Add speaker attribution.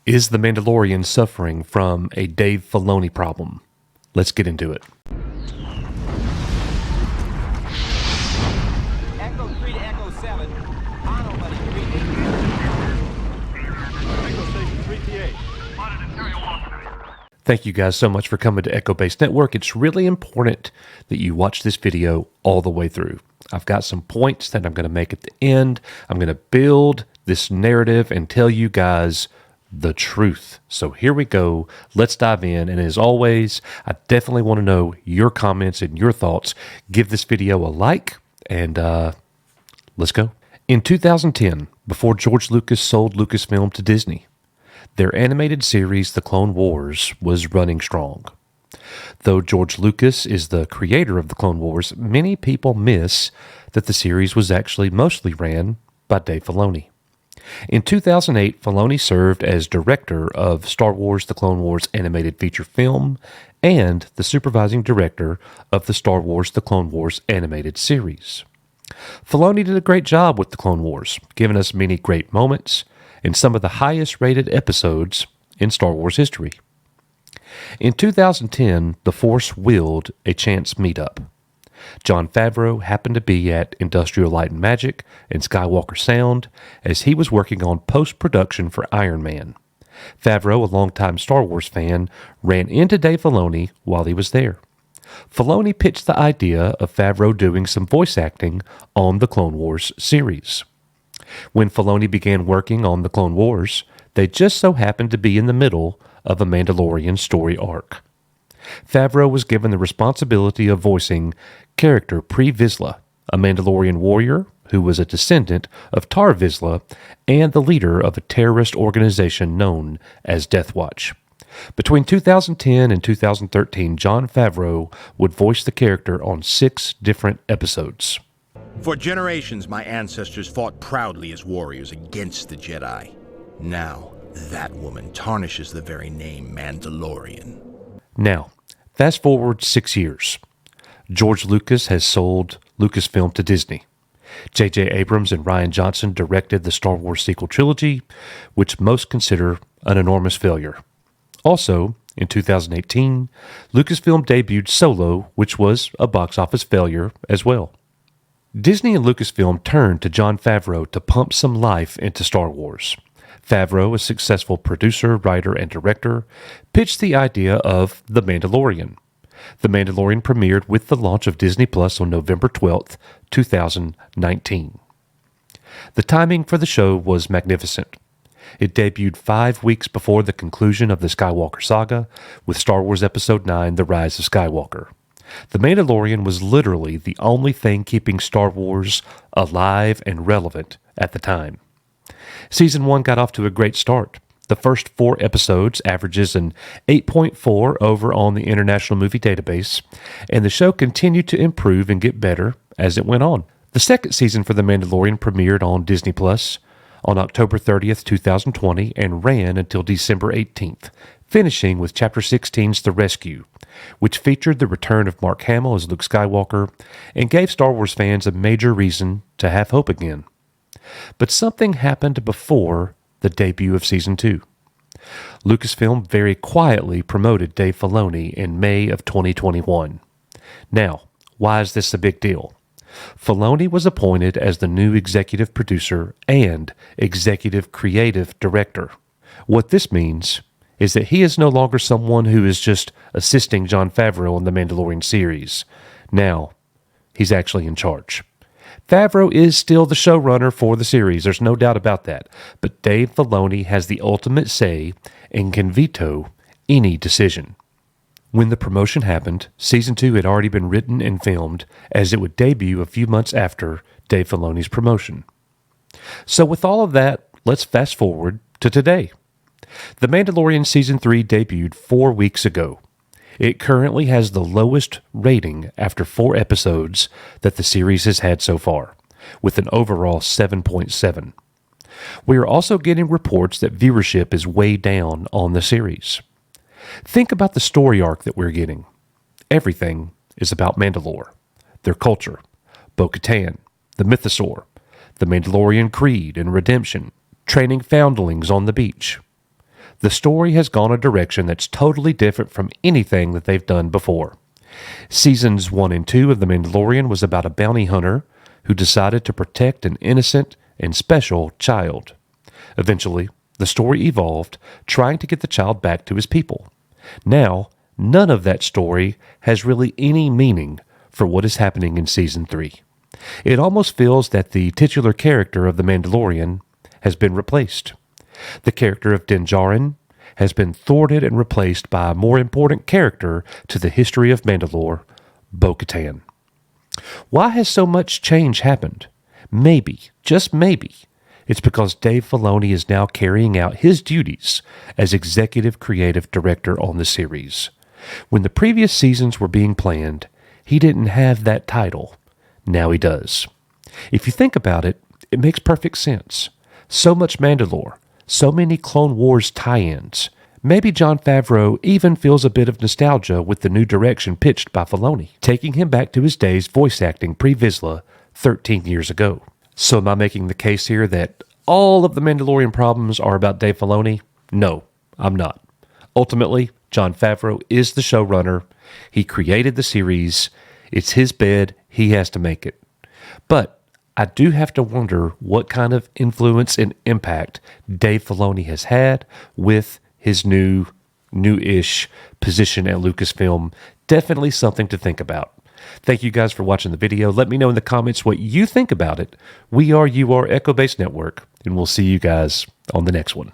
Speaker 1: Is The Mandalorian suffering from a Dave Filoni problem? Let's get into it.
Speaker 2: Echo 3 to Echo 7. On nobody. 3-8.
Speaker 3: Echo Station 3PA.
Speaker 1: Thank you guys so much for coming to Echo Base Network. It's really important that you watch this video all the way through. I've got some points that I'm going to make at the end. I'm going to build this narrative and tell you guys the truth. So here we go. Let's dive in. And as always, I definitely want to know your comments and your thoughts. Give this video a like and let's go. In 2010, before George Lucas sold Lucasfilm to Disney, their animated series, The Clone Wars, was running strong. Though George Lucas is the creator of The Clone Wars, many people miss that the series was actually mostly ran by Dave Filoni. In 2008, Filoni served as director of Star Wars The Clone Wars animated feature film and the supervising director of the Star Wars The Clone Wars animated series. Filoni did a great job with The Clone Wars, giving us many great moments and some of the highest rated episodes in Star Wars history. In 2010, the Force willed a chance meetup. Jon Favreau happened to be at Industrial Light and Magic and Skywalker Sound as he was working on post-production for Iron Man. Favreau, a longtime Star Wars fan, ran into Dave Filoni while he was there. Filoni pitched the idea of Favreau doing some voice acting on the Clone Wars series. When Filoni began working on the Clone Wars, they just so happened to be in the middle of a Mandalorian story arc. Favreau was given the responsibility of voicing character Pre Vizsla, a Mandalorian warrior who was a descendant of Tar Vizsla and the leader of a terrorist organization known as Death Watch. Between 2010 and 2013, Jon Favreau would voice the character on 6 different episodes.
Speaker 4: For generations, my ancestors fought proudly as warriors against the Jedi. Now, that woman tarnishes the very name Mandalorian.
Speaker 1: Now, fast forward 6 years. George Lucas has sold Lucasfilm to Disney. J.J. Abrams and Rian Johnson directed the Star Wars sequel trilogy, which most consider an enormous failure. Also, in 2018, Lucasfilm debuted Solo, which was a box office failure as well. Disney and Lucasfilm turned to Jon Favreau to pump some life into Star Wars. Favreau, a successful producer, writer, and director, pitched the idea of The Mandalorian. The Mandalorian premiered with the launch of Disney Plus on November 12th, 2019. The timing for the show was magnificent. It debuted 5 weeks before the conclusion of the Skywalker saga with Star Wars Episode 9, The Rise of Skywalker. The Mandalorian was literally the only thing keeping Star Wars alive and relevant at the time. Season 1 got off to a great start. The first 4 episodes averages an 8.4 over on the International Movie Database, and the show continued to improve and get better as it went on. The second season for The Mandalorian premiered on Disney Plus on October 30th, 2020, and ran until December 18th, finishing with Chapter 16's The Rescue, which featured the return of Mark Hamill as Luke Skywalker and gave Star Wars fans a major reason to have hope again. But something happened before the debut of Season 2. Lucasfilm very quietly promoted Dave Filoni in May of 2021. Now, why is this a big deal? Filoni was appointed as the new executive producer and executive creative director. What this means is that he is no longer someone who is just assisting Jon Favreau on the Mandalorian series. Now, he's actually in charge. Favreau is still the showrunner for the series, there's no doubt about that, but Dave Filoni has the ultimate say and can veto any decision. When the promotion happened, Season 2 had already been written and filmed, as it would debut a few months after Dave Filoni's promotion. So with all of that, let's fast forward to today. The Mandalorian Season 3 debuted 4 weeks ago. It currently has the lowest rating after 4 episodes that the series has had so far, with an overall 7.7. We are also getting reports that viewership is way down on the series. Think about the story arc that we're getting. Everything is about Mandalore, their culture, Bo-Katan, the Mythosaur, the Mandalorian creed and redemption, training foundlings on the beach. The story has gone a direction that's totally different from anything that they've done before. Seasons 1 and 2 of The Mandalorian was about a bounty hunter who decided to protect an innocent and special child. Eventually, the story evolved, trying to get the child back to his people. Now, none of that story has really any meaning for what is happening in Season 3. It almost feels that the titular character of The Mandalorian has been replaced. The character of Din Djarin has been thwarted and replaced by a more important character to the history of Mandalore, Bo-Katan. Why has so much change happened? Maybe, just maybe, it's because Dave Filoni is now carrying out his duties as executive creative director on the series. When the previous seasons were being planned, he didn't have that title. Now he does. If you think about it, it makes perfect sense. So much Mandalore, so many Clone Wars tie-ins. Maybe Jon Favreau even feels a bit of nostalgia with the new direction pitched by Filoni, taking him back to his days voice acting pre-Vizsla 13 years ago. So am I making the case here that all of the Mandalorian problems are about Dave Filoni? No, I'm not. Ultimately, Jon Favreau is the showrunner. He created the series. It's his bed. He has to make it. But I do have to wonder what kind of influence and impact Dave Filoni has had with his new-ish position at Lucasfilm. Definitely something to think about. Thank you guys for watching the video. Let me know in the comments what you think about it. We are You Are Echo Base Network, and we'll see you guys on the next one.